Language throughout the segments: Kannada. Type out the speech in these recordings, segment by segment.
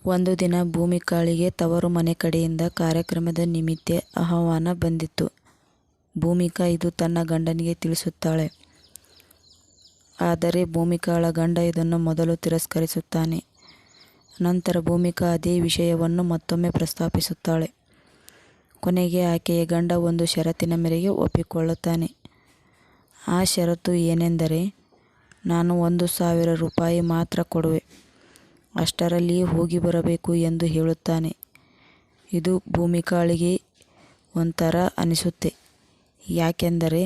ಒಂದು ದಿನ ಭೂಮಿಕಾಳಿಗೆ ತವರು ಮನೆ ಕಡೆಯಿಂದ ಕಾರ್ಯಕ್ರಮದ ನಿಮಿತ್ತ ಆಹ್ವಾನ ಬಂದಿತ್ತು. ಭೂಮಿಕಾ ಇದು ತನ್ನ ಗಂಡನಿಗೆ ತಿಳಿಸುತ್ತಾಳೆ. ಆದರೆ ಭೂಮಿಕಾಳ ಗಂಡ ಇದನ್ನು ಮೊದಲು ತಿರಸ್ಕರಿಸುತ್ತಾನೆ. ನಂತರ ಭೂಮಿಕಾ ಅದೇ ವಿಷಯವನ್ನು ಮತ್ತೊಮ್ಮೆ ಪ್ರಸ್ತಾಪಿಸುತ್ತಾಳೆ. ಕೊನೆಗೆ ಆಕೆಯ ಗಂಡ ಒಂದು ಷರತ್ತಿನ ಮೇರೆಗೆ ಒಪ್ಪಿಕೊಳ್ಳುತ್ತಾನೆ. ಆ ಷರತ್ತು ಏನೆಂದರೆ, ನಾನು 1,000 ರೂಪಾಯಿ ಮಾತ್ರ ಕೊಡುವೆ, ಅಷ್ಟರಲ್ಲಿಯೇ ಹೋಗಿ ಬರಬೇಕು ಎಂದು ಹೇಳುತ್ತಾನೆ. ಇದು ಭೂಮಿಕಾಳಿಗೆ ಒಂಥರ ಅನಿಸುತ್ತೆ. ಯಾಕೆಂದರೆ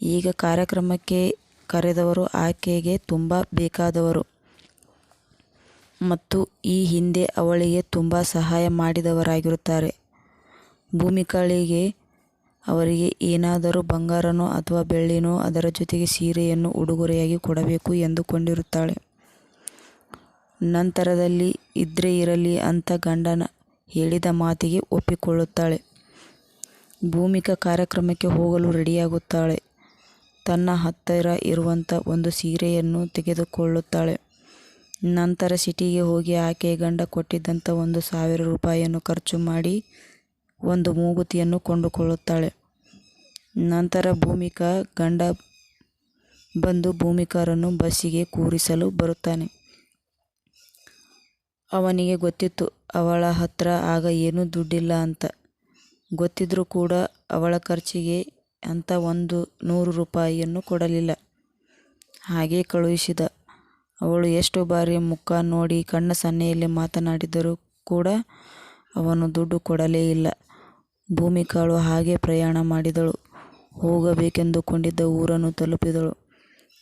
ಈಗ ಕಾರ್ಯಕ್ರಮಕ್ಕೆ ಕರೆದವರು ಆಕೆಗೆ ತುಂಬ ಬೇಕಾದವರು ಮತ್ತು ಈ ಹಿಂದೆ ಅವಳಿಗೆ ತುಂಬ ಸಹಾಯ ಮಾಡಿದವರಾಗಿರುತ್ತಾರೆ. ಭೂಮಿಕಾಳಿಗೆ ಅವರಿಗೆ ಏನಾದರೂ ಬಂಗಾರನೋ ಅಥವಾ ಬೆಳ್ಳಿನೋ ಅದರ ಜೊತೆಗೆ ಸೀರೆಯನ್ನು ಉಡುಗೊರೆಯಾಗಿ ಕೊಡಬೇಕು ಎಂದುಕೊಂಡಿರುತ್ತಾಳೆ. ನಂತರದಲ್ಲಿ ಇದ್ರೆ ಇರಲಿ ಅಂತ ಗಂಡನ ಹೇಳಿದ ಮಾತಿಗೆ ಒಪ್ಪಿಕೊಳ್ಳುತ್ತಾಳೆ. ಭೂಮಿಕಾ ಕಾರ್ಯಕ್ರಮಕ್ಕೆ ಹೋಗಲು ರೆಡಿಯಾಗುತ್ತಾಳೆ. ತನ್ನ ಹತ್ತಿರ ಇರುವಂಥ ಒಂದು ಸೀರೆಯನ್ನು ತೆಗೆದುಕೊಳ್ಳುತ್ತಾಳೆ. ನಂತರ ಸಿಟಿಗೆ ಹೋಗಿ ಆಕೆಯ ಗಂಡ ಕೊಟ್ಟಿದ್ದಂಥ 1,000 ರೂಪಾಯಿಯನ್ನು ಖರ್ಚು ಮಾಡಿ ಒಂದು ಮೂಗುತಿಯನ್ನು ಕೊಂಡುಕೊಳ್ಳುತ್ತಾಳೆ. ನಂತರ ಭೂಮಿಕಾ ಗಂಡ ಬಂದು ಭೂಮಿಕಾರನ್ನು ಬಸ್ಸಿಗೆ ಕೂರಿಸಲು ಬರುತ್ತಾನೆ. ಅವನಿಗೆ ಗೊತ್ತಿತ್ತು ಅವಳ ಹತ್ರ ಆಗ ಏನೂ ದುಡ್ಡಿಲ್ಲ ಅಂತ. ಗೊತ್ತಿದ್ರೂ ಕೂಡ ಅವಳ ಖರ್ಚಿಗೆ ಅಂತ 100 ರೂಪಾಯಿಯನ್ನು ಕೊಡಲಿಲ್ಲ. ಹಾಗೇ ಕಳುಹಿಸಿದ. ಅವಳು ಎಷ್ಟು ಬಾರಿ ಮುಖ ನೋಡಿ ಕಣ್ಣ ಸನ್ನೆಯಲ್ಲಿ ಮಾತನಾಡಿದರೂ ಕೂಡ ಅವನು ದುಡ್ಡು ಕೊಡಲೇ ಇಲ್ಲ. ಭೂಮಿಕಾಳು ಹಾಗೆ ಪ್ರಯಾಣ ಮಾಡಿದಳು. ಹೋಗಬೇಕೆಂದುಕೊಂಡಿದ್ದ ಊರನ್ನು ತಲುಪಿದಳು.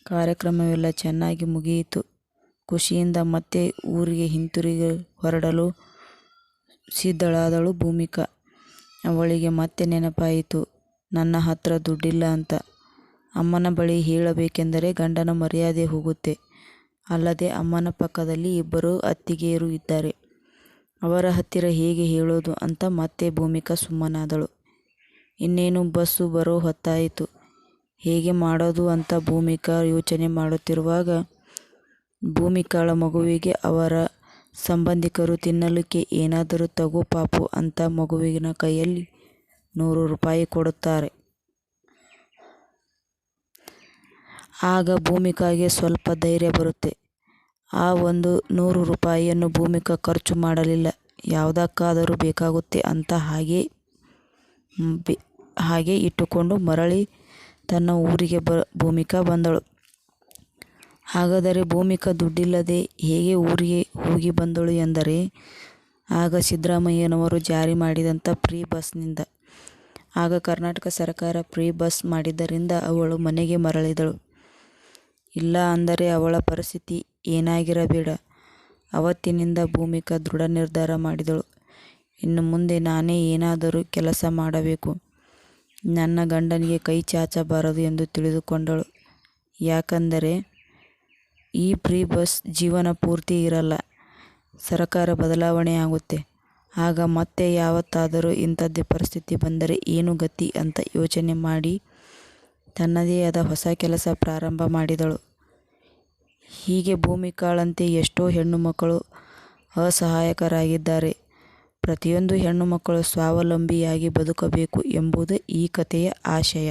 ಕಾರ್ಯಕ್ರಮವೆಲ್ಲ ಚೆನ್ನಾಗಿ ಮುಗಿಯಿತು. ಖುಷಿಯಿಂದ ಮತ್ತೆ ಊರಿಗೆ ಹಿಂತಿರುಗಿ ಹೊರಡಲು ಸಿದ್ಧಳಾದಳು ಭೂಮಿಕಾ. ಅವಳಿಗೆ ಮತ್ತೆ ನೆನಪಾಯಿತು, ನನ್ನ ಹತ್ರ ದುಡ್ಡಿಲ್ಲ ಅಂತ. ಅಮ್ಮನ ಬಳಿ ಹೇಳಬೇಕೆಂದರೆ ಗಂಡನ ಮರ್ಯಾದೆ ಹೋಗುತ್ತೆ. ಅಲ್ಲದೆ ಅಮ್ಮನ ಪಕ್ಕದಲ್ಲಿ 2 ಅತ್ತಿಗೆಯರು ಇದ್ದಾರೆ. ಅವರ ಹತ್ತಿರ ಹೇಗೆ ಹೇಳೋದು ಅಂತ ಮತ್ತೆ ಭೂಮಿಕಾ ಸುಮ್ಮನಾದಳು. ಇನ್ನೇನು ಬಸ್ಸು ಬರೋ ಹೊತ್ತಾಯಿತು. ಹೇಗೆ ಮಾಡೋದು ಅಂತ ಭೂಮಿಕಾ ಯೋಚನೆ ಮಾಡುತ್ತಿರುವಾಗ ಭೂಮಿಕಾಳ ಮಗುವಿಗೆ ಅವರ ಸಂಬಂಧಿಕರು ತಿನ್ನಲಿಕ್ಕೆ ಏನಾದರೂ ತಗೋ ಪಾಪು ಅಂತ ಮಗುವಿನ ಕೈಯಲ್ಲಿ 100 ರೂಪಾಯಿ ಕೊಡುತ್ತಾರೆ. ಆಗ ಭೂಮಿಕಾಗೆ ಸ್ವಲ್ಪ ಧೈರ್ಯ ಬರುತ್ತೆ. ಆ 100 ರೂಪಾಯಿಯನ್ನು ಭೂಮಿಕಾ ಖರ್ಚು ಮಾಡಲಿಲ್ಲ. ಯಾವುದಕ್ಕಾದರೂ ಬೇಕಾಗುತ್ತೆ ಅಂತ ಹಾಗೆ ಇಟ್ಟುಕೊಂಡು ಮರಳಿ ತನ್ನ ಊರಿಗೆ ಭೂಮಿಕಾ ಬಂದಳು. ಹಾಗಾದರೆ ಭೂಮಿಕಾ ದುಡ್ಡಿಲ್ಲದೆ ಹೇಗೆ ಊರಿಗೆ ಹೋಗಿ ಬಂದಳು ಎಂದರೆ, ಆಗ ಸಿದ್ದರಾಮಯ್ಯನವರು ಜಾರಿ ಮಾಡಿದಂಥ ಫ್ರೀ ಬಸ್ನಿಂದ. ಆಗ ಕರ್ನಾಟಕ ಸರ್ಕಾರ ಫ್ರೀ ಬಸ್ ಮಾಡಿದ್ದರಿಂದ ಅವಳು ಮನೆಗೆ ಮರಳಿದಳು. ಇಲ್ಲ ಅಂದರೆ ಅವಳ ಪರಿಸ್ಥಿತಿ ಏನಾಗಿರಬೇಡ. ಅವತ್ತಿನಿಂದ ಭೂಮಿಕಾ ದೃಢ ನಿರ್ಧಾರ ಮಾಡಿದಳು. ಇನ್ನು ಮುಂದೆ ನಾನೇ ಏನಾದರೂ ಕೆಲಸ ಮಾಡಬೇಕು, ನನ್ನ ಗಂಡನಿಗೆ ಕೈ ಚಾಚಬಾರದು ಎಂದು ತಿಳಿದುಕೊಂಡಳು. ಯಾಕಂದರೆ ಈ ಫ್ರೀ ಬಸ್ ಜೀವನ ಪೂರ್ತಿ ಇರಲ್ಲ. ಸರ್ಕಾರ ಬದಲಾವಣೆ ಆಗುತ್ತೆ. ಆಗ ಮತ್ತೆ ಯಾವತ್ತಾದರೂ ಇಂಥದ್ದೇ ಪರಿಸ್ಥಿತಿ ಬಂದರೆ ಏನು ಗತಿ ಅಂತ ಯೋಚನೆ ಮಾಡಿ ತನ್ನದೇ ಆದ ಹೊಸ ಕೆಲಸ ಪ್ರಾರಂಭ ಮಾಡಿದಳು. ಹೀಗೆ ಭೂಮಿಕಾಳಂತೆ ಎಷ್ಟೋ ಹೆಣ್ಣು ಮಕ್ಕಳು ಅಸಹಾಯಕರಾಗಿದ್ದಾರೆ. ಪ್ರತಿಯೊಂದು ಹೆಣ್ಣು ಮಕ್ಕಳು ಸ್ವಾವಲಂಬಿಯಾಗಿ ಬದುಕಬೇಕು ಎಂಬುದು ಈ ಕಥೆಯ ಆಶಯ.